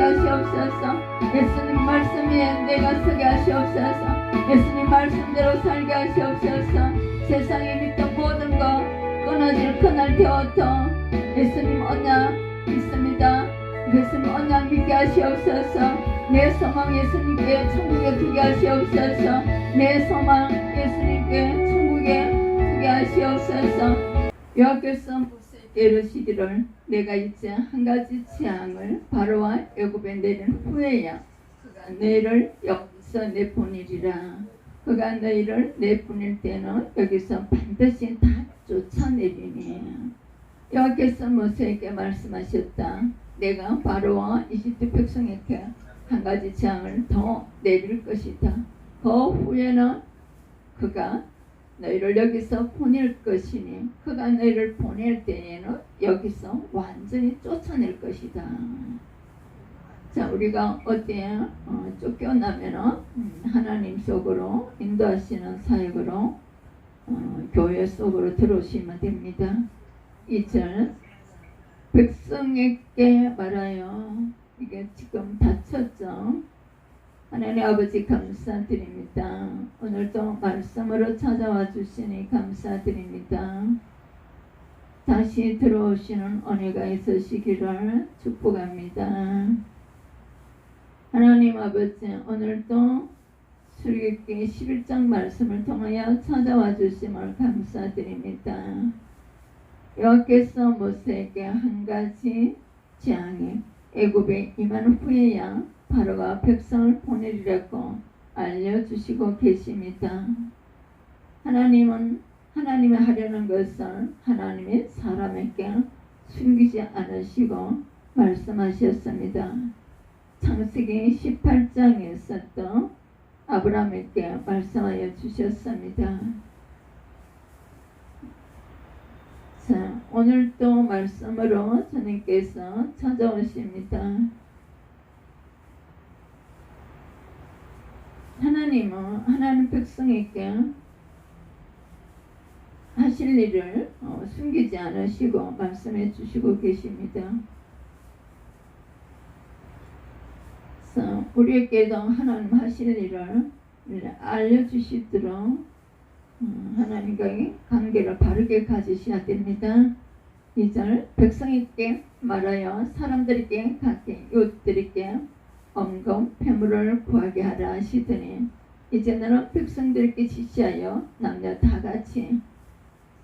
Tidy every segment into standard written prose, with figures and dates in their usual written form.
하시옵소서. 예수님 말씀 위에 내가 서게 하시옵소서. 예수님 말씀대로 살게 하시옵소서. 세상에 믿던 모든 것 끊어질 그날 되었더 예수님 언약 믿습니다. 예수님 언약 믿게 하시옵소서. 내 소망 예수님께 천국에 두게 하시옵소서. 내 소망 예수님께 천국에 두게 하시옵소서. 여호와께서 모세에게 이르시기를 내가 이제 한 가지 재앙을 바로와 애굽에 내린 후에야 그가 너희를 여기서 내보내리라. 그가 너희를 내보낼 때는 여기서 반드시 다 쫓아내리니. 여호와께서 모세에게 말씀하셨다. 내가 바로와 이집트 백성에게 한 가지 재앙을 더 내릴 것이다. 그 후에는 그가 너희를 여기서 보낼 것이니 그가 너희를 보낼 때에는 여기서 완전히 쫓아낼 것이다. 자, 우리가 어디에 쫓겨나면은 하나님 속으로 인도하시는 사역으로 교회 속으로 들어오시면 됩니다. 2절 백성에게 말하여 이게 지금 다쳤죠. 하나님 아버지 감사드립니다. 오늘도 말씀으로 찾아와 주시니 감사드립니다. 다시 들어오시는 은혜가 있으시기를 축복합니다. 하나님 아버지 오늘도 출애굽기 11장 말씀을 통하여 찾아와 주심을 감사드립니다. 여호와께서 모세에게 한 가지 재앙이 애굽에 임한 후에야 바로가 백성을 보내리라고 알려주시고 계십니다. 하나님은 하나님이 하려는 것을 하나님이 사람에게 숨기지 않으시고 말씀하셨습니다. 창세기 18장에서도 아브라함에게 말씀하여 주셨습니다. 자, 오늘도 말씀으로 주님께서 찾아오십니다. 하나님은 하나님 백성에게 하실 일을 숨기지 않으시고 말씀해 주시고 계십니다. 그래서 우리에게도 하나님 하실 일을 알려주시도록 하나님과의 관계를 바르게 가지셔야 됩니다. 2절 백성에게 말하여 사람들에게 각기 이웃들에게 엄금 패물을 구하게 하라 하시더니 이제 너는 백성들에게 지시하여 남녀 다같이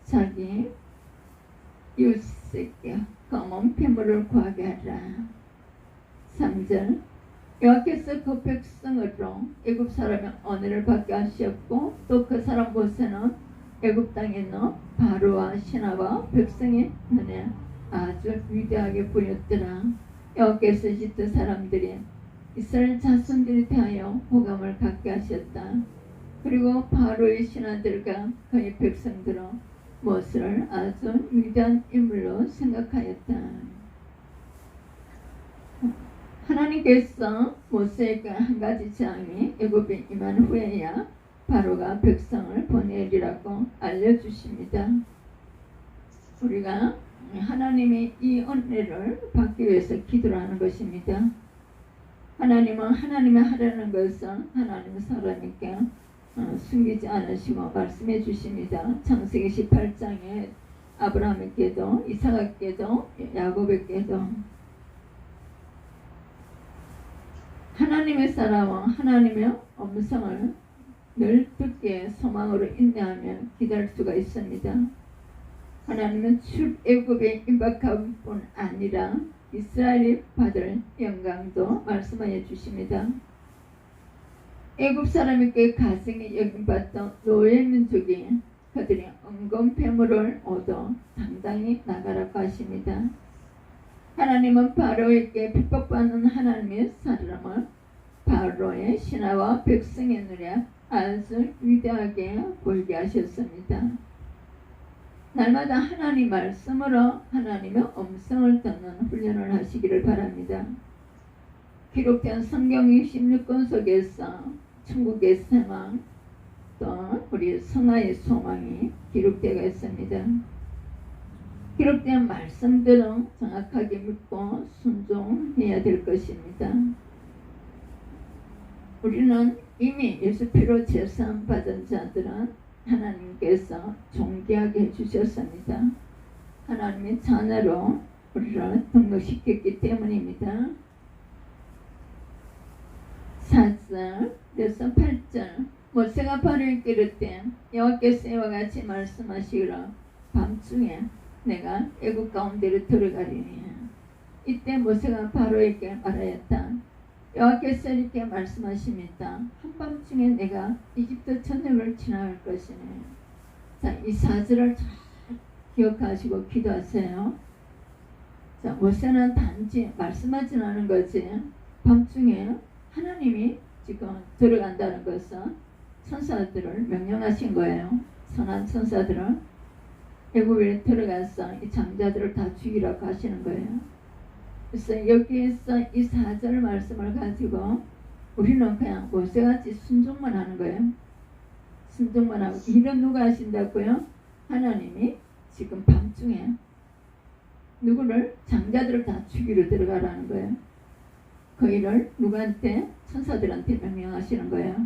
자기 이웃에게 검은 패물을 구하게 하라. 3절 여호와께서 그 백성으로 애굽 사람의 언어를 받게 하셨고 또 그 사람 곳에는 애굽 땅에 있는 바로와 신하와 백성의 눈에 아주 위대하게 보였더라. 여호와께서 이집트 사람들이 이스라엘 자손들에 대하여 호감을 갖게 하셨다. 그리고 바로의 신하들과 그의 백성들은 모세를 아주 위대한 인물로 생각하였다. 하나님께서 모세에게 한 가지 재앙이 애굽에 임한 후에야 바로가 백성을 보내리라고 알려주십니다. 우리가 하나님의 이 은혜를 받기 위해서 기도를 하는 것입니다. 하나님은 하나님이 하려는 것은 하나님 사람에게 숨기지 않으시고 말씀해 주십니다. 창세기 18장에 아브라함에게도 이삭에게도 야곱에게도 하나님의 사람은 하나님의 음성을 늘 듣게 소망으로 인내하면 기다릴 수가 있습니다. 하나님은 출애굽의 임박함 뿐 아니라 이스라엘이 받을 영광도 말씀하여 주십니다. 애굽 사람에게 가증히 여김받던 노예 민족이 그들이 은금 패물을 얻어 당당히 나가라고 하십니다. 하나님은 바로에게 핍박받는 하나님의 사람을 바로의 신하와 백성의 눈에 아주 위대하게 보이게 하셨습니다. 날마다 하나님 말씀으로 하나님의 음성을 듣는 훈련을 하시기를 바랍니다. 기록된 성경 16권 속에서 천국의 소망 또 우리 성화의 소망이 기록되어 있습니다. 4절 여호와께서 모세에게 말씀하셨다. 내가 바로에게 이르기를 내가 너를 기록된 말씀대로 정확하게 믿고 순종해야 될 것입니다. 우리는 이미 예수 피로 제사함 받은 자들은 하나님께서 존귀하게 해주셨습니다. 하나님의 자녀로 우리를 등록시켰기 때문입니다. 4절, 그래서 8절, 모세가 바로에게 이르되 여호와께서 이와 같이 말씀하시기를 밤중에 내가 애굽 가운데로 들어가리니. 이때 모세가 바로에게 말하였다. 여호와께서 이렇게 말씀하십니다. 한밤중에 내가 이집트 전역을 지나갈 것이네. 자, 이 4절을 잘 기억하시고 기도하세요. 자, 모세는 단지 말씀하진 않은 거지. 밤중에 하나님이 지금 들어간다는 것은 천사들을 명령하신 거예요. 선한 천사들을 애굽에 들어가서 이 장자들을 다 죽이라고 하시는 거예요. 그래서 여기에서 이 4절 말씀을 가지고 우리는 그냥 모세같이 순종만 하는 거예요. 순종만 하고. 일은 누가 하신다고요? 하나님이 지금 밤중에 누구를? 장자들을 다 죽이러 들어가라는 거예요. 그 일을 누구한테? 천사들한테 명령하시는 거예요.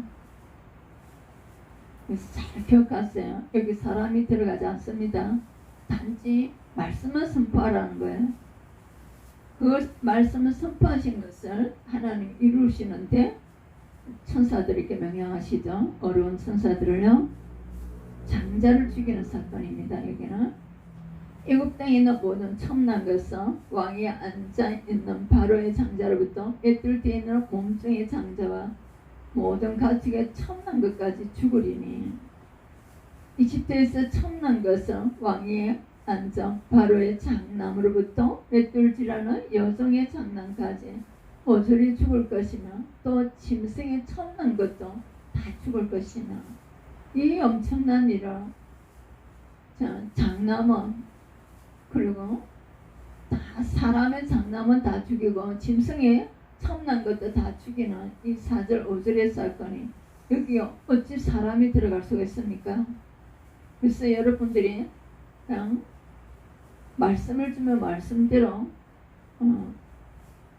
그래서 잘 기억하세요. 여기 사람이 들어가지 않습니다. 단지 말씀을 선포하라는 거예요. 그 말씀을 선포하신 것을 하나님 이루시는데 천사들에게 명령하시죠. 어려운 천사들을요. 장자를 죽이는 사건입니다. 여기는 애굽 땅에 있는 모든 첨난 것은 왕위에 앉아있는 바로의 장자로부터 애들 뒤에 있는 몸종의 장자와 모든 가축의 첨난 것까지 죽으리니. 이집트에서 첨난 것은 왕위에 앉아 바로의 장남으로부터 맷돌질하는 여종의 장남까지 모조리 죽을 것이며 또 짐승의 첨난 것도 다 죽을 것이며 이 엄청난 일을 장남은 그리고 다 사람의 장남은 다 죽이고 짐승의 첨난 것도 다 죽이는 이 4절 5절의 사건이 여기 어찌 사람이 들어갈 수가 있습니까? 그래서 여러분들이 그냥 말씀을 주면 말씀대로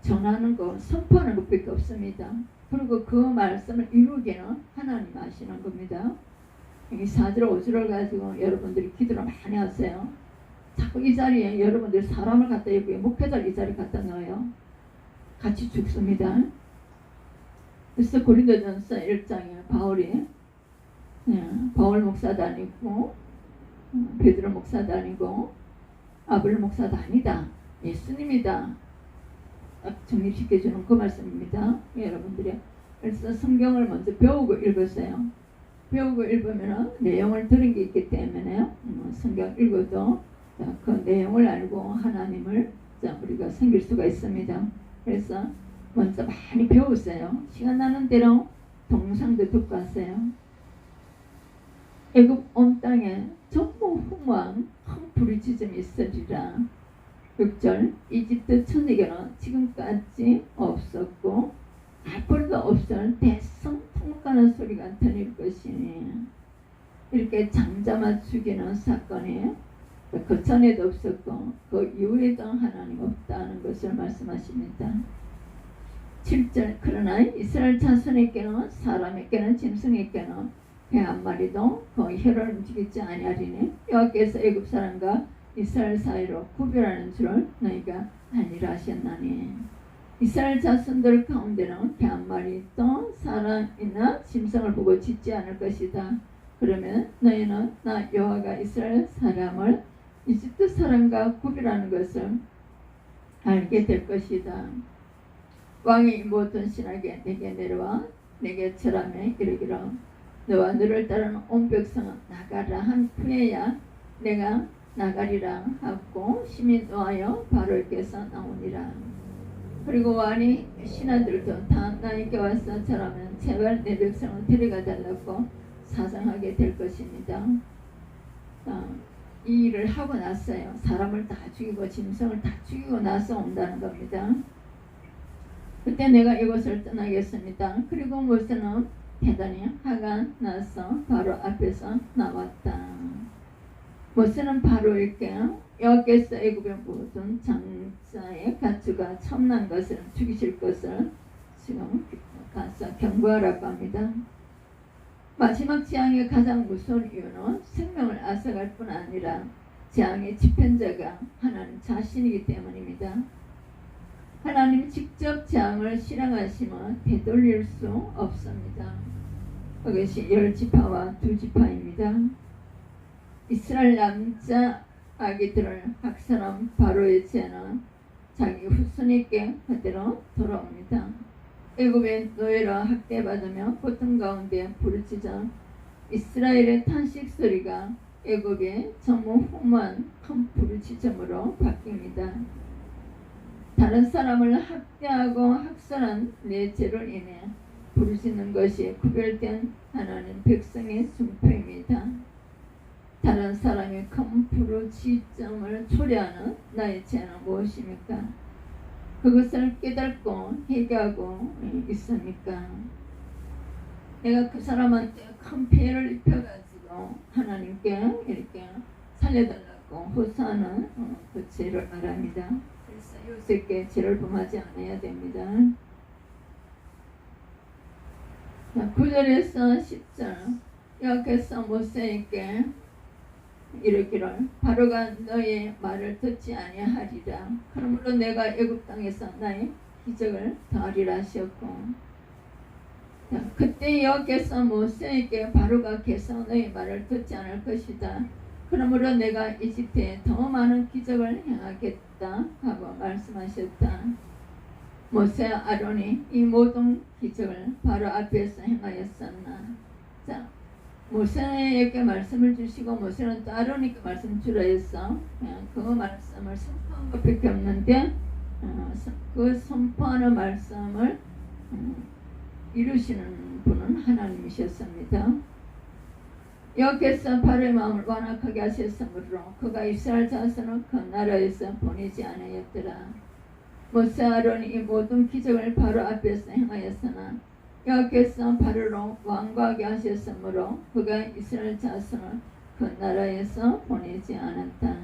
전하는 거, 선포하는 것밖에 없습니다. 그리고 그 말씀을 이루기는 하나님 아시는 겁니다. 이 4절 5절을 가지고 여러분들이 기도를 많이 하세요. 자꾸 이 자리에 여러분들 사람을 갖다 여기 목회자를 이 자리에 갖다 넣어요. 같이 죽습니다. 그래서 고린도전서 1장에 바울이 바울 목사도 아니고 베드로 목사도 아니고 아블 목사도 아니다. 예수님이다. 딱 정립시켜주는 그 말씀입니다. 여러분들이 그래서 성경을 먼저 배우고 읽으세요. 배우고 읽으면 내용을 들은 게 있기 때문에 성경 읽어도 그 내용을 알고 하나님을 우리가 섬길 수가 있습니다. 그래서 먼저 많이 배우세요. 시간 나는 대로 동상도 듣고 하세요. 애굽 온 땅에 전부 흥왕 큰 부르짖음이 있으리라. 6절 이집트 천국에는 지금까지 없었고 앞으로도 없을 대성통곡하는 소리가 들릴 것이니. 이렇게 장자만 죽이는 사건이 그 전에도 없었고 그 이후에도 하나님 없다는 것을 말씀하십니다. 7절 그러나 이스라엘 자손에게는 사람에게는 짐승에게는 배 한 마리도 그 혀를 움직이지 아니하리니 여호와께서 애굽 사람과 이스라엘 사이로 구별하는 줄을 너희가 알리라 하셨나니. 이스라엘 자손들 가운데는 개 한 마리도 사람이나 짐승을 보고 짖지 않을 것이다. 그러면 너희는 나 여호와가 이스라엘 사람을 이집트 사람과 구별하는 것을 알게 될 것이다. 왕이 모든 신하게 내게 내려와 내게 절하며 이르기를 너와 너를 따르는 온 백성은 나가라 한 후에야 내가 나가리라 하고 심히 노하여 바로에게서 나오니라. 그리고 왕이 신하들도 다 나에게 와서 절하면 제발 내 백성을 데려가 달라고 사정하게 될 것입니다. 이 일을 하고 났어요. 사람을 다 죽이고 짐승을 다 죽이고 나서 온다는 겁니다. 그때 내가 이곳을 떠나겠습니다. 그리고 모세는 대단히 화가 나서 바로 앞에서 나왔다. 모세는 바로에게 여호와께서 애굽의 모든 장자의 가축과 첨난 것을 죽이실 것을 지금 가서 경고하라고 합니다. 마지막 재앙의 가장 무서운 이유는 생명을 앗아갈 뿐 아니라 재앙의 집행자가 하나님 자신이기 때문입니다. 하나님 직접 재앙을 실행하시면 되돌릴 수 없습니다. 그것이 10지파와 2지파입니다. 이스라엘 남자 아기들을 학살한 바로의 죄는 자기 후손에게 그대로 돌아옵니다. 애굽의 노예로 학대받으며 고통 가운데 부르짖어 이스라엘의 탄식 소리가 애굽의 전무후무한 큰 부르짖음으로 바뀝니다. 다른 사람을 학대하고 학살한 내 죄로 인해 부르짖는 것이 구별된 하나님 백성의 순표입니다. 다른 사람의 큰 부르짖음을 초래하는 나의 죄는 무엇입니까? 그것을 깨닫고 회개하고 있습니까? 내가 그 사람한테 큰 피해를 입혀가지고 하나님께 이렇게 살려달라고 호소하는 그 죄를 말합니다. 그래서 요셉께 죄를 범하지 않아야 됩니다. 9절에서 10절 여호와께서 모세에게 이르기를 바로가 너의 말을 듣지 아니하리라. 그러므로 내가 애굽 땅에서 나의 기적을 더하리라 하셨고, 그때 여호와께서 모세에게 바로가 계속 너의 말을 듣지 않을 것이다. 그러므로 내가 이집트에 더 많은 기적을 행하겠다 하고 말씀하셨다. 모세와 아론이 이 모든 기적을 바로 앞에서 행하였었나. 자, 모세에게 말씀을 주시고 모세는 또 아론에게 말씀 주라 해서 그 말씀을 선포한 것밖에 없는데 그 선포하는 말씀을 이루시는 분은 하나님이셨습니다. 여호와께서 바로의 마음을 완악하게 하셨으므로 그가 이스라엘 자손을 그 나라에서 보내지 않았더라. 모세 아론이 이 모든 기적을 바로 앞에서 행하였으나 여호와께서 바로로 완고하게 하셨으므로 그가 이스라엘 자손을 그 나라에서 보내지 않았다.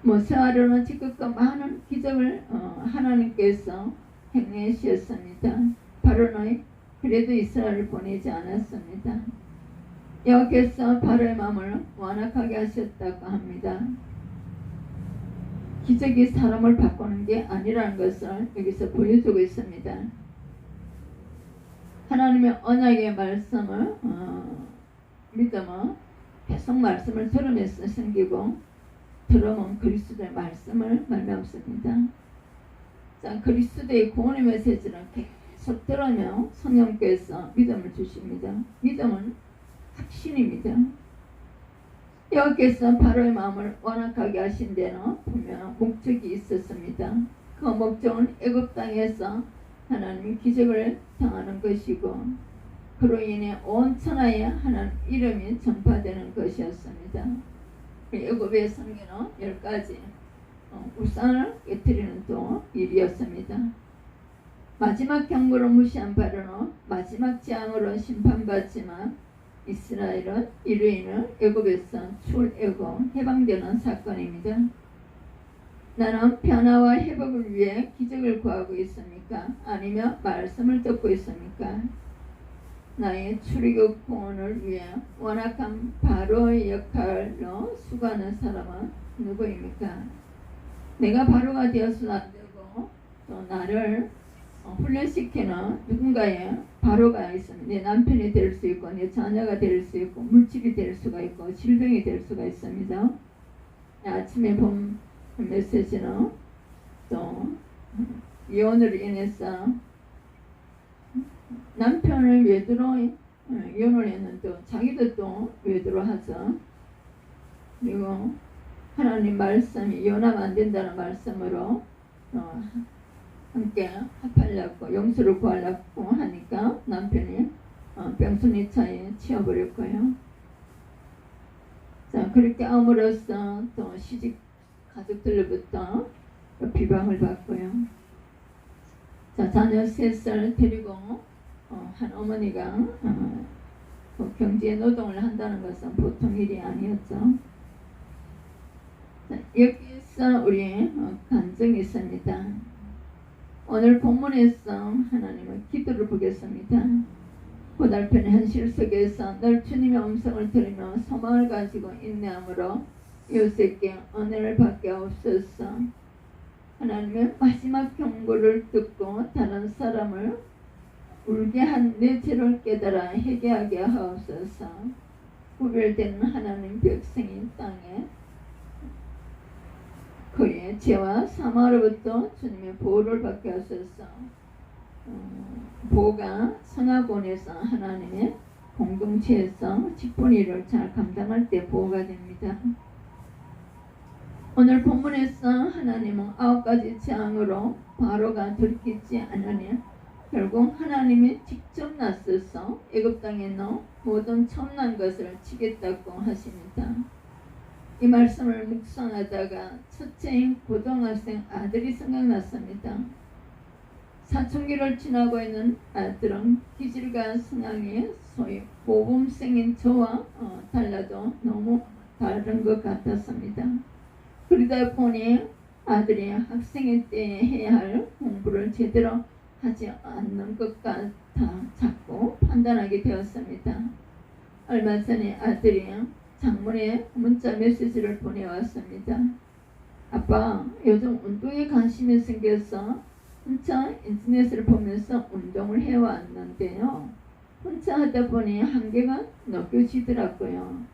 모세 아론은 지극히 많은 기적을 하나님께서 행하셨습니다. 바로는 그래도 이스라엘을 보내지 않았습니다. 여호와께서 바로의 마음을 완악하게 하셨다고 합니다. 기적이 사람을 바꾸는 게 아니라는 것을 여기서 보여주고 있습니다. 하나님의 언약의 말씀을 믿으면 계속 말씀을 들으면서 생기고 들으면 그리스도의 말씀을 말미암습니다. 자, 그리스도의 구원의 메시지를 계속 들으며 성령께서 믿음을 주십니다. 믿음은 확신입니다. 여호와께서 바로의 마음을 완악하게 하신 데는 분명 목적이 있었습니다. 그 목적은 애굽 땅에서 하나님의 기적을 당하는 것이고 그로 인해 온 천하에 하나님 이름이 전파되는 것이었습니다. 애굽의 성계는 10가지 우상을 깨뜨리는 또 일이었습니다. 마지막 경고를 무시한 바로는 마지막 재앙으로 심판받지만 이스라엘은 이로 인해 애굽에서 출애굽 해방되는 사건입니다. 나는 변화와 회복을 위해 기적을 구하고 있습니까? 아니면 말씀을 듣고 있습니까? 나의 출애굽 구원을 위해 완악한 바로의 역할로 수고하는 사람은 누구입니까? 내가 바로가 되어서는 안 되고 또 나를 훈련시키는 누군가의 바로가 있습니다. 내 남편이 될 수 있고 내 자녀가 될 수 있고 물질이 될 수가 있고 질병이 될 수가 있습니다. 아침에 본 메시지는 또 이혼으로 인해서 남편을 외도로 이혼을 했는데 자기도 또 외도로 하죠. 그리고 하나님 말씀이 이혼하면 안 된다는 말씀으로 함께 합하려고 용서를 구하려고 하니까 남편이 병순이 차에 치워버렸고요. 자, 그렇게 함으로써 또 시집 가족들로부터 비방을 받고요. 자, 자녀 3살 데리고 한 어머니가 경제 노동을 한다는 것은 보통 일이 아니었죠. 자, 여기서 우리 간증이 있습니다. 오늘 본문에서 하나님의 기도를 보겠습니다. 고달픈 현실 속에서 늘 주님의 음성을 들으며 소망을 가지고 인내함으로 이웃에게 은혜를 받게 하옵소서. 하나님의 마지막 경고를 듣고 다른 사람을 울게 한 내 죄를 깨달아 회개하게 하옵소서. 구별된 하나님 백성인 땅에 그의 죄와 사망으로부터 주님의 보호를 받게 하소서. 보호가 성화곤에서 하나님의 공동체에서 직분일을 잘 감당할 때 보호가 됩니다. 오늘 본문에서 하나님은 9가지 재앙으로 바로가 돌이키지 않으니 결국 하나님이 직접 나서서 애굽 땅에 있는 모든 첨난 것을 치겠다고 하십니다. 이 말씀을 묵상하다가 첫째인 고등학생 아들이 생각났습니다. 사춘기를 지나고 있는 아들은 기질과 성향이 소위 모범생인 저와 달라도 너무 다른 것 같았습니다. 그러다 보니 아들이 학생의 때에 해야 할 공부를 제대로 하지 않는 것 같아 자꾸 판단하게 되었습니다. 얼마 전에 아들이 장문에 문자 메시지를 보내왔습니다. 아빠, 요즘 운동에 관심이 생겨서 혼자 인터넷을 보면서 운동을 해왔는데요. 혼자 하다 보니 한계가 느껴지더라고요.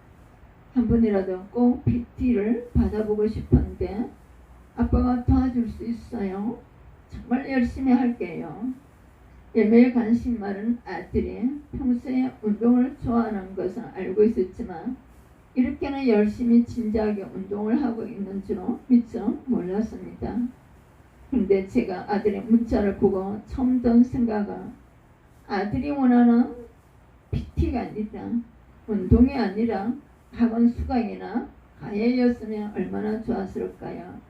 한 번이라도 꼭 PT를 받아보고 싶은데 아빠가 도와줄 수 있어요? 정말 열심히 할게요. 예매에 관심 많은 아들이 평소에 운동을 좋아하는 것은 알고 있었지만 이렇게나 열심히 진지하게 운동을 하고 있는 줄은 미처 몰랐습니다. 그런데 제가 아들의 문자를 보고 처음 든 생각은 아들이 원하는 PT가 아니라 운동이 아니라 학원 수강이나 가해였으면 얼마나 좋았을까요?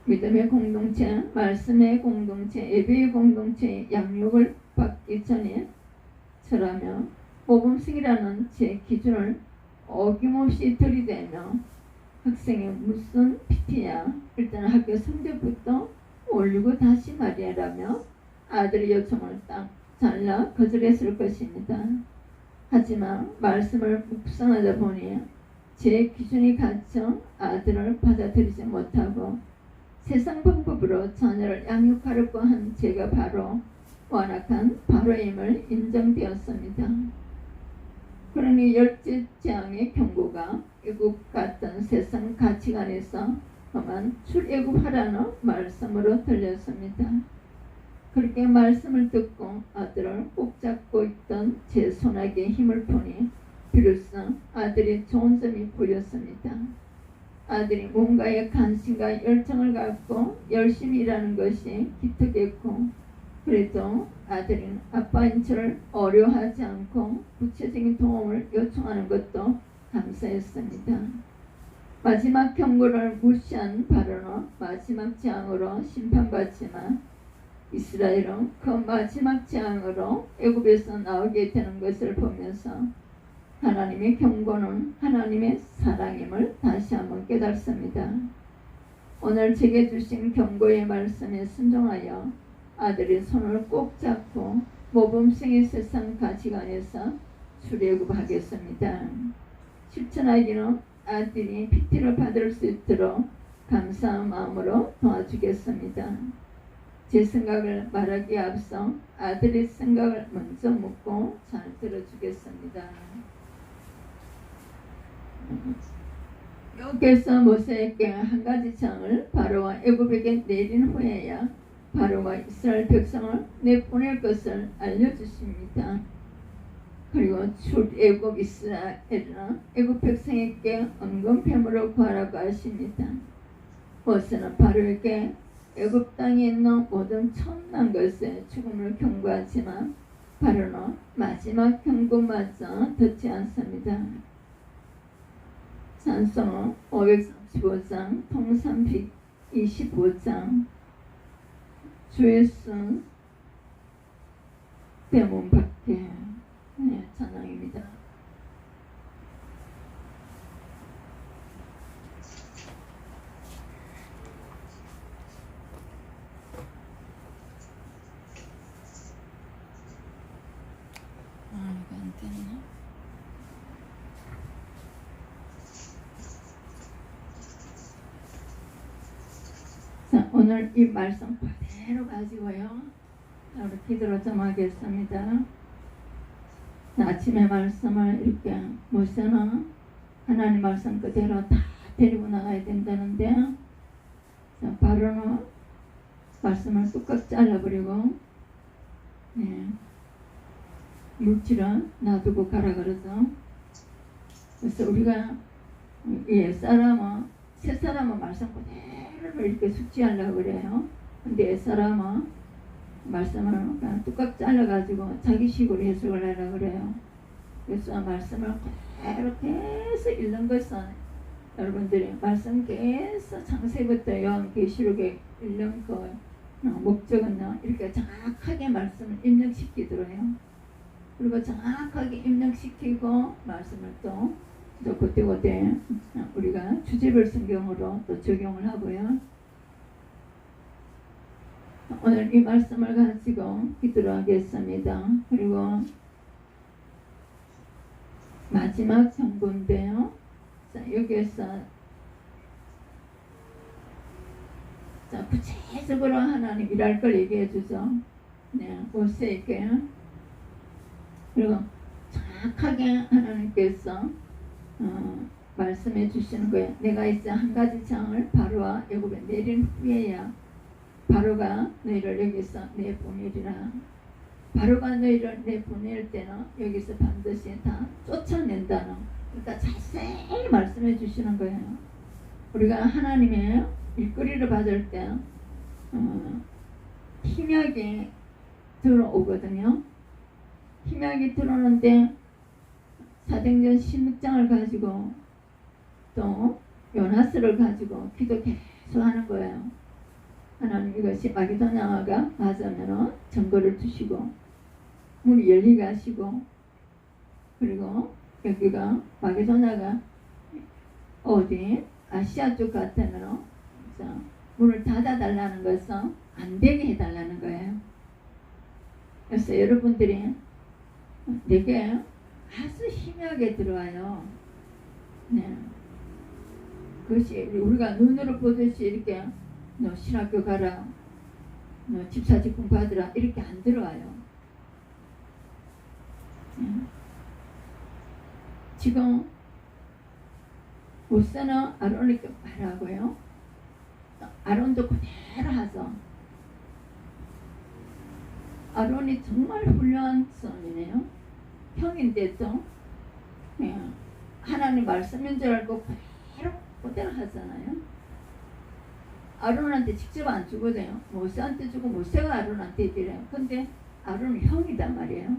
믿음의 공동체, 말씀의 공동체, 예배의 공동체의 양육을 받기 전에 저라면 모범생이라는 제 기준을 어김없이 들이대며 학생이 무슨 PT야? 일단 학교 성적부터 올리고 다시 말이야라며 아들의 요청을 딱 잘라 거절했을 것입니다. 하지만 말씀을 묵상하다 보니 제 기준이 갇혀 아들을 받아들이지 못하고 세상 방법으로 자녀를 양육하려고 한 제가 바로 완악한 바로임을 인정되었습니다. 그러니 열째 재앙의 경고가 애굽 같은 세상 가치관에서 그만 출애굽하라는 말씀으로 들렸습니다. 그렇게 말씀을 듣고 아들을 꼭 잡고 있던 제 손아귀에 힘을 보니 비로소 아들이 좋은 점이 보였습니다. 아들이 뭔가에 관심과 열정을 갖고 열심히 일하는 것이 기특했고 그래도 아들은 아빠인 저를 어려워하지 않고 구체적인 도움을 요청하는 것도 감사했습니다. 마지막 경고를 무시한 바로는 마지막 재앙으로 심판받지만 이스라엘은 그 마지막 재앙으로 애굽에서 나오게 되는 것을 보면서 하나님의 경고는 하나님의 사랑임을 다시 한번 깨닫습니다. 오늘 제게 주신 경고의 말씀에 순종하여 아들의 손을 꼭 잡고 모범생의 세상 가치관에서 출애굽하겠습니다. 실천하기는 아들이 PT를 받을 수 있도록 감사한 마음으로 도와주겠습니다. 제 생각을 말하기에 앞서 아들의 생각을 먼저 묻고 잘 들어주겠습니다. 여호와께서 모세에게 한 가지 장을 바로와 애굽에게 내린 후에야 바로와 이스라엘 백성을 내보낼 것을 알려주십니다. 그리고 출애굽 이스라엘은 애굽 백성에게 은금뱀으로 구하라고 하십니다. 모세는 바로에게 애굽 땅에 있는 모든 첨난 것에 죽음을 경고하지만 바로는 마지막 경고마저 듣지 않습니다. 찬송 535장 통상 125장 주의 손 대문 밖에 찬양입니다. 됐나? 자, 오늘 이 말씀 그대로 가지고요. 자, 우리 기도로 좀 하겠습니다. 자, 아침에 말씀을 이렇게 모세는 하나님 말씀 그대로 다 데리고 나가야 된다는데, 자, 바로는 말씀을 뚝딱 잘라버리고, 물질은 놔두고 가라 그러죠. 그래서 우리가 옛사람은, 새사람은 말씀 그대로 이렇게 숙지하려고 그래요. 근데 옛사람은 말씀을 그냥 뚝딱 잘라가지고 자기 식으로 해석을 하려고 그래요. 그래서 말씀을 그대로 계속 읽는 것은, 여러분들이 말씀 계속 창세부터 요한계시록에 읽는 그 목적은요, 이렇게 정확하게 말씀을 입력시키도록 해요. 그리고 정확하게 입력시키고 말씀을 또 그때그때 우리가 주제별 성경으로 또 적용을 하고요. 오늘 이 말씀을 가지고 기도를 하겠습니다. 그리고 마지막 정보인데요. 자, 여기에서 자, 구체적으로 하나님 일할 걸 얘기해 주죠. 모세에게. 그리고 정확하게 하나님께서 말씀해 주시는 거예요. 내가 이제 한 가지 장을 바로와 애굽에 내린 후에야 바로가 너희를 여기서 내보내리라. 바로가 너희를 내보낼 때는 여기서 반드시 다 쫓아낸다는, 그러니까 자세히 말씀해 주시는 거예요. 우리가 하나님의 일거리를 받을 때 희미하게 들어오거든요. 희미하게 들어오는데 사도행전 16장을 가지고 또 요나스를 가지고 기도 계속 하는 거예요. 하나님, 이것이 마게도냐가 맞으면 증거를 주시고 문이 열리게 하시고, 그리고 여기가 마게도냐가 어디 아시아 쪽 같으면 문을 닫아달라는 것은 안 되게 해달라는 거예요. 그래서 여러분들이 내게 아주 희미하게 들어와요. 그것이 우리가 눈으로 보듯이 이렇게 너 신학교 가라, 너 집사직분 받으라, 이렇게 안 들어와요. 지금 모세는 아론에게 말하고요. 아론도 그대로 하죠. 아론이 정말 훌륭한 사람이네요. 형인데도 하나님 말씀인 줄 알고 그대로 하잖아요. 아론한테 직접 안 주거든요. 모세한테 주고 모세가 아론한테 드려요. 근데 아론은 형이단 말이에요.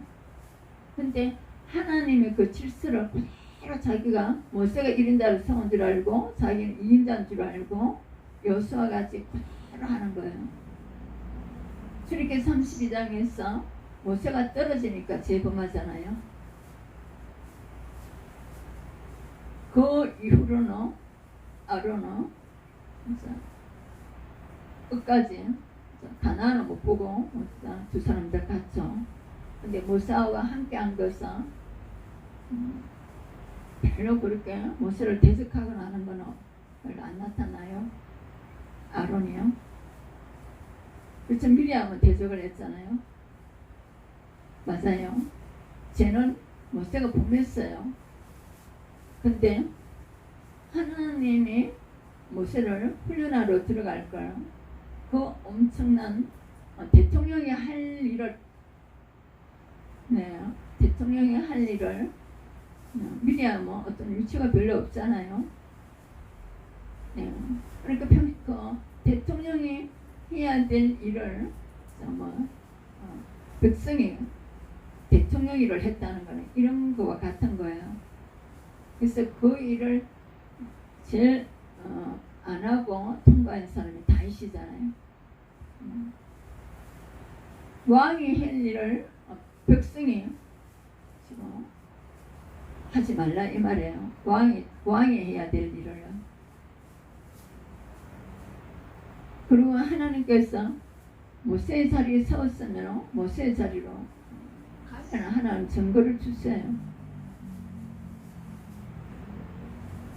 근데 하나님의 그 질서를 그대로 자기가 모세가 1인자를 세운 줄 알고 자기는 2인자인 줄 알고 여수와 같이 그대로 하는 거예요. 출애굽기 32장에서 모세가 떨어지니까 재범하잖아요. 그 이후로는 아론은 끝까지 가나안은 못 보고 두 사람 다 갔죠. 근데 모세와 함께 한 것은 별로 그렇게 모세를 대적하거나 하는 건 별로 안 나타나요. 아론이요. 그렇죠. 미리암은 대적을 했잖아요. 맞아요. 쟤는 모세가 범했어요. 근데 하나님이 모세를 훈련하러 들어갈 걸, 그 엄청난 대통령이 할 일을, 대통령이 할 일을 미리암은 어떤 위치가 별로 없잖아요. 그러니까 그 대통령이 해야 될 일을 백성이 대통령 일을 했다는 거는 이런 거와 같은 거예요. 그래서 그 일을 제일 안 하고 통과한 사람이 다윗이잖아요. 왕이 할 일을 백성이 지금 하지 말라 이 말이에요. 왕이 해야 될 일을요. 그리고 하나님께서 모세의 자리에 세웠으면 모세의 자리로 가야 하나님 증거를 주세요.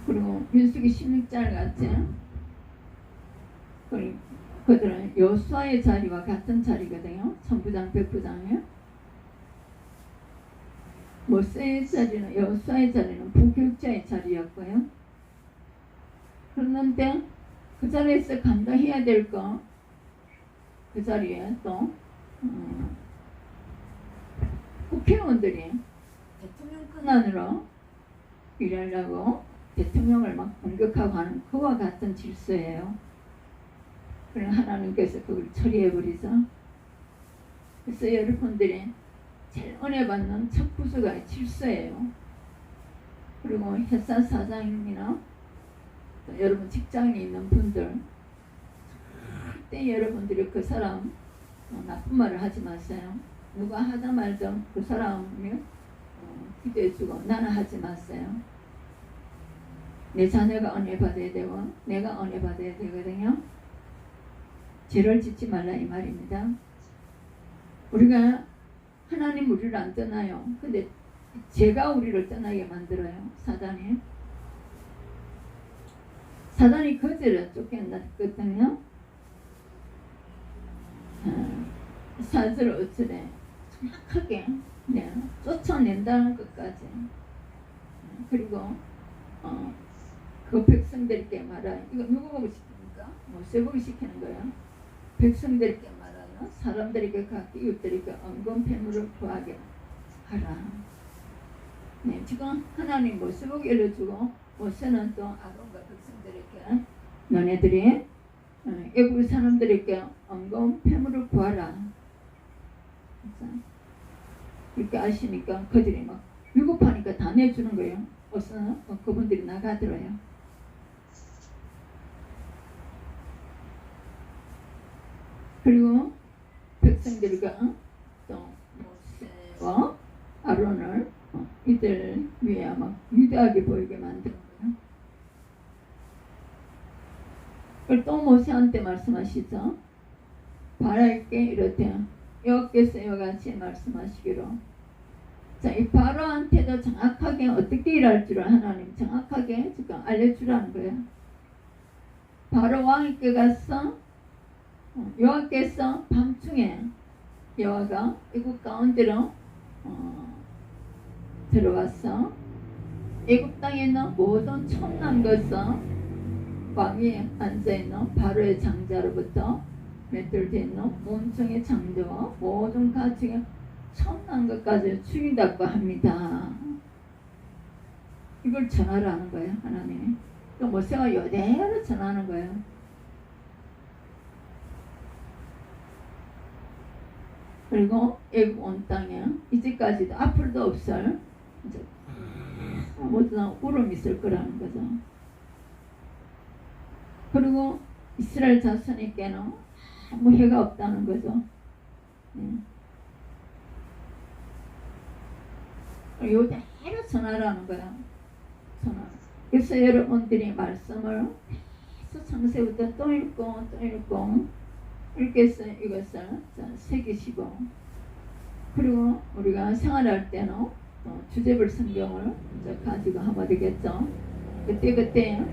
그리고 민수기 16장 같이 그들은 여호수아의 자리와 같은 자리거든요. 천부장 백부장이요. 모세의 자리는 여호수아의 자리는 부교육자의 자리였고요. 그런데 그 자리에서 감당해야 될 거 그 자리에 또 국회의원들이 대통령 권한으로 일하려고 대통령을 막 공격하고 하는 그와 같은 질서예요. 그럼 하나님께서 그걸 처리해버리죠. 그래서 여러분들이 제일 은혜 받는 첫 부수가 질서예요. 그리고 회사 사장님이나 또 여러분 직장에 있는 분들 절대 여러분들이 그 사람 나쁜 말을 하지 마세요. 누가 하다 말든 그 사람이 기도해주고 나는 하지 마세요. 내 자녀가 은혜 받아야 되고 내가 은혜 받아야 되거든요. 죄를 짓지 말라 이 말입니다. 우리가 하나님 우리를 안 떠나요. 근데 죄가 우리를 떠나게 만들어요. 사단이 거지를 쫓겨났거든요. 4절 5절에 정확하게 쫓아낸다는 것까지. 그리고 그 백성들께 말하여 이거 누구 보고 시킵니까? 모세 보고 시키는 거예요. 백성들께 말하여 사람들에게 각기 이웃들에게 언금패물을 구하게 하라. 네, 지금 하나님 모세 보고 일러주고 모세는 또 아론과 백성들에게 너네들이 애국 사람들에게 언금패물을 구하라. 이렇게 아시니까 그들이 막 위급하니까 다 내주는 거예요. 어서 그분들이 나가들어요. 그리고 백성들과 또 모세와 아론을 이들 위에 막 위대하게 보이게 만드는 거예요. 그리고 또 모세한테 말씀하시죠. 바로에게 이렇게 여호와께서 이와 같이 말씀하시기로. 자, 이 바로한테도 정확하게 어떻게 일할 줄을 하나님 정확하게 지금 알려주라는 거예요. 바로 왕에게 가서 여호와께서 밤중에 여호와가 애국 가운데로 들어와서 애국 땅에 있는 모든 첨난 것을 왕이 앉아있는 바로의 장자로부터 맷돌 뒤에 있는 온종의 장자와 모든 가축의 첨난 것까지 죽인다고 합니다. 이걸 전하라는 거예요. 하나님이. 또 모세가 이대로 전하는 거예요. 그리고 애국 온 땅에 이제까지도 앞으로도 없을 이제 모두 다 울음이 있을 거라는 거죠. 그리고 이스라엘 자손에게는 아무 해가 없다는 거죠. 요대로 전하라는 거야. 그래서 여러분들이 말씀을 계속 창세부터 또 읽고 이렇게 해서 이것을 새기시고, 그리고 우리가 생활할 때는 주제별 성경을 가지고 하면 되겠죠. 그때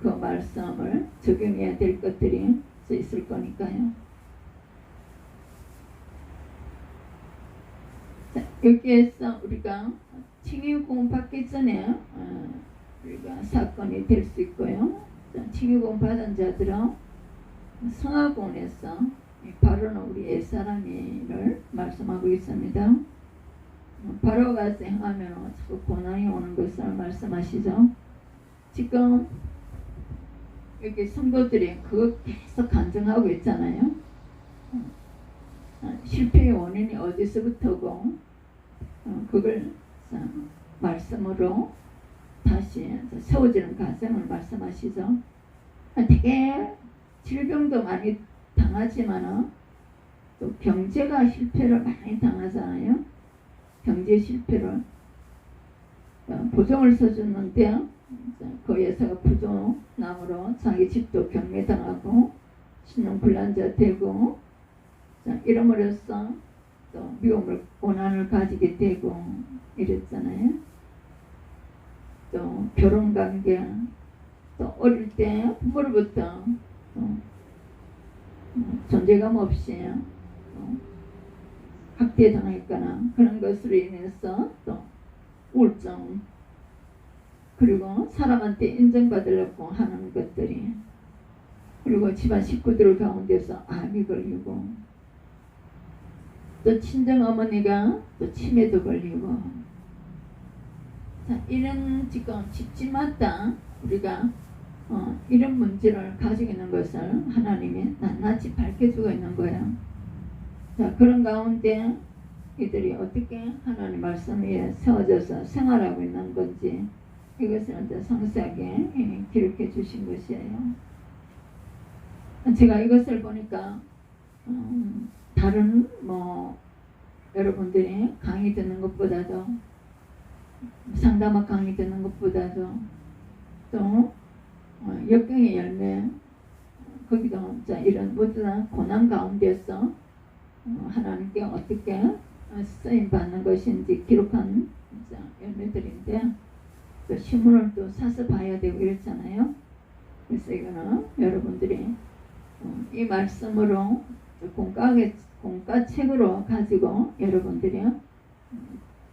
그 말씀을 적용해야 될 것들이 있을 거니까요. 자, 여기에서 우리가 칭의공 받기 전에 우리가 사건이 될 수 있고요. 칭의공 받은 자들은 성화군에서 바로는 우리 옛사람이를 말씀하고 있습니다. 바로가 행하면 자꾸 고난이 오는 것을 말씀하시죠. 지금 여기 성도들이 그거 계속 간증하고 있잖아요. 실패의 원인이 어디서부터고 그걸 말씀으로 다시 세워지는 과정을 말씀하시죠. 되게 질병도 많이 당하지만 또 경제가 실패를 많이 당하잖아요. 경제 실패를 보증을 써줬는데 그 여사가 부도남으로 자기 집도 경매당하고 신용불란자 되고 이러므로써 또 미움을 고난을 가지게 되고 이랬잖아요. 또 결혼관계, 또 어릴 때 부모로부터 또 존재감 없이 학대당했거나 그런 것으로 인해서 또 우울증, 그리고 사람한테 인정받으려고 하는 것들이, 그리고 집안 식구들 가운데서 암이 걸리고, 또 친정어머니가 또 치매도 걸리고, 자, 이런 지금 집집마다 우리가 이런 문제를 가지고 있는 것을 하나님이 낱낱이 밝혀주고 있는 거예요. 자, 그런 가운데 이들이 어떻게 하나님 말씀 위에 세워져서 생활하고 있는 건지 이것을 이제 상세하게 기록해 주신 것이에요. 제가 이것을 보니까 다른 여러분들이 강의 듣는 것보다도, 상담학 강의 듣는 것보다도, 또 역경의 열매, 거기도 이런 모든 고난 가운데서 하나님께 어떻게 쓰임 받는 것인지 기록한 열매들인데, 또 신문을 또 사서 봐야 되고 이렇잖아요. 그래서 이거는 여러분들이 이 말씀으로 공과책으로 가지고 여러분들이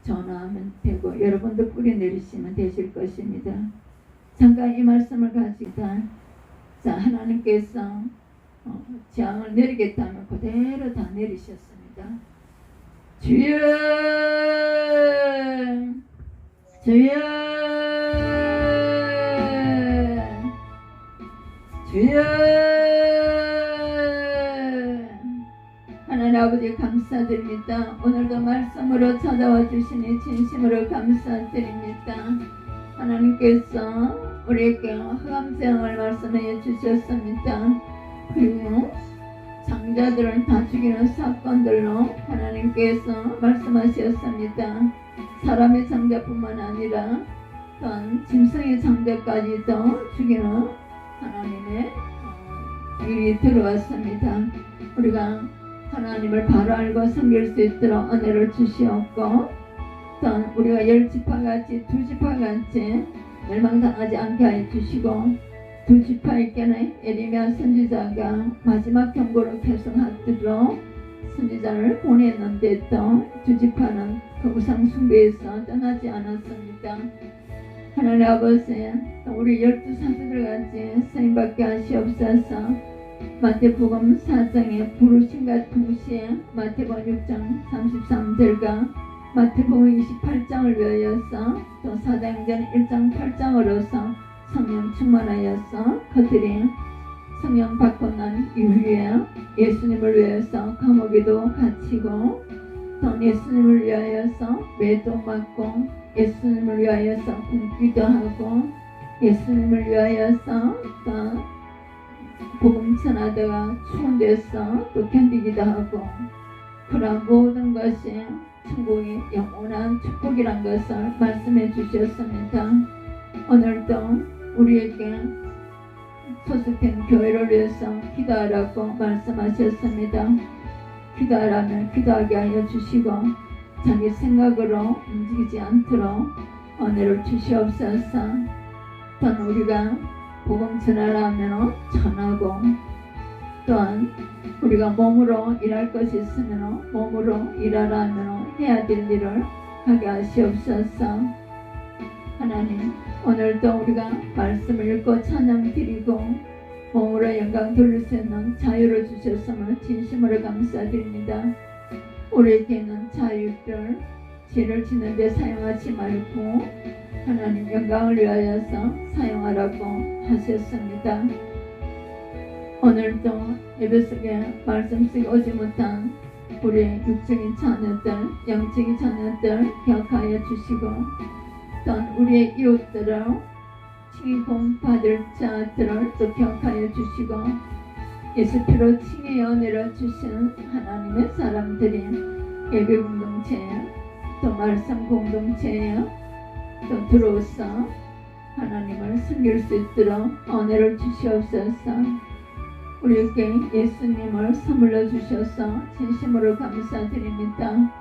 전화하면 되고 여러분도 뿌리 내리시면 되실 것입니다. 잠깐 이 말씀을 가지고 자, 하나님께서 재앙을 내리겠다면 그대로 다 내리셨습니다. 주여, 주여, 주여. 하나님 아버지 감사드립니다. 오늘도 말씀으로 찾아와 주시니 진심으로 감사드립니다. 하나님께서 우리에게 흑암재앙을 말씀해 주셨습니다. 그리고 장자들을 다 죽이는 사건들로 하나님께서 말씀하셨습니다. 사람의 장자뿐만 아니라 또한 짐승의 장자까지도 죽이는 하나님의 일이 들어왔습니다. 우리가 하나님을 바로 알고 섬길 수 있도록 은혜를 주시옵고, 또한 우리가 10지파같이 2지파같이 멸망당하지 않게 하여 주시고, 2지파에게는 예레미야 선지자가 마지막 경고를 계속하도록 선지자를 보냈는데 또 2지파는 그 우상 숭배에서 떠나지 않았습니다. 하나님 아버지, 우리 12사도들같이 쓰임받게 하시옵소서. 마태복음 4장의 부르심과 동시에 마태복음 6장 33절과 마태복음 28장을 위하여서 또 사도행전 1장 8장으로서 성령 충만하여서 그들이 성령 받고 난 이후에 예수님을 위하여서 감옥에도 갇히고, 또 예수님을 위하여서 매도 맞고, 예수님을 위하여서 굶기도 하고, 예수님을 위하여서 또 복음 전하다가 추운 데서 또 견디기도 하고, 그런 모든 것이 천국의 영원한 축복이란 것을 말씀해 주셨습니다. 오늘도 우리에게 소속된 교회를 위해서 기도하라고 말씀하셨습니다. 기도하라면 기도하게 하여 주시고, 자기 생각으로 움직이지 않도록 은혜를 주시옵소서. 또한 우리가 복음 전하라면 전하고, 또한 우리가 몸으로 일할 것이 있으면 몸으로 일하라면 해야 될 일을 하게 하시옵소서. 하나님, 오늘도 우리가 말씀을 읽고 찬양 드리고 몸으로 영광 돌릴 수 있는 자유를 주셨음을 진심으로 감사드립니다. 우리에게 있는 자유를 죄를 짓는 데 사용하지 말고 하나님 영광을 위하여서 사용하라고 하셨습니다. 오늘도 예배 속에 말씀 속에 오지 못한 우리 육적인 자녀들, 영적인 자녀들 기억하여 주시고, 또한 우리의 이웃들을 칭의공 받을 자들을 또 기억하여 주시고, 예수 피로 칭의의 은혜를 주신 하나님의 사람들이 예배 공동체에 또 말씀 공동체에 또 들어오서 하나님을 섬길 수 있도록 은혜를 주시옵소서. 우리에게 예수님을 선물로 주셔서 진심으로 감사드립니다.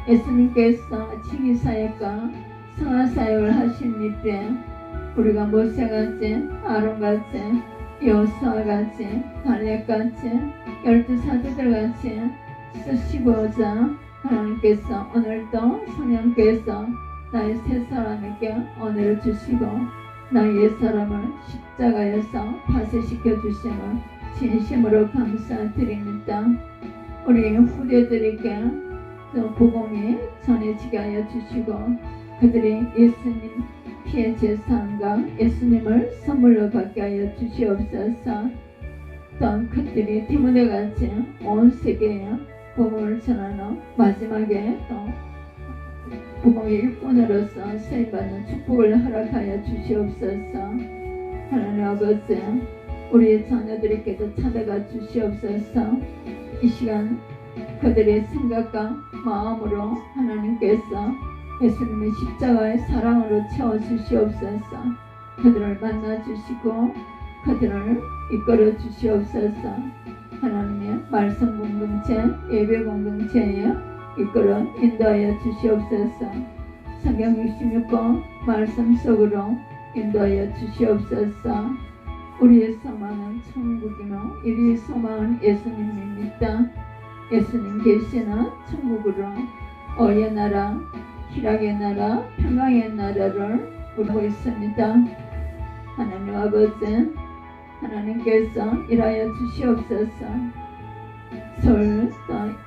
예수님께서 치기사역과 성화사역을 하신 일때 우리가 모세같이 아론같이 여호수아같이 갈렙같이 12사도들같이 쓰시고자 하나님께서 오늘도 성령께서 나의 새 사람에게 은혜를 주시고 나의 옛 사람을 십자가에서 파쇄시켜 주심을 진심으로 감사드립니다. 우리 후대들에게 또 복음이 전해지게 하여 주시고 그들이 예수님 피의 제사함과 예수님을 선물로 받게 하여 주시옵소서. 또한 그들이 디모데같이 온 세계에 복음을 전하는 마지막에 또 복음의 일꾼으로서 쓰임받는 축복을 허락하여 주시옵소서. 하나님 아버지, 우리 자녀들에게도 찾아가 주시옵소서. 이 시간 그들의 생각과 마음으로 하나님께서 예수님의 십자가의 사랑으로 채워주시옵소서. 그들을 만나주시고 그들을 이끌어 주시옵소서. 하나님의 말씀 공동체, 예배 공동체에 이끌어 인도하여 주시옵소서. 성경 66권 말씀 속으로 인도하여 주시옵소서. 우리의 소망은 천국이며 우리의 소망은 예수님입니다. 예수님 계시는 천국으로 의의 나라, 희락의 나라, 평강의 나라를 우리고 있습니다. 하나님 아버지, 하나님께서 일하여 주시옵소서. 서울 또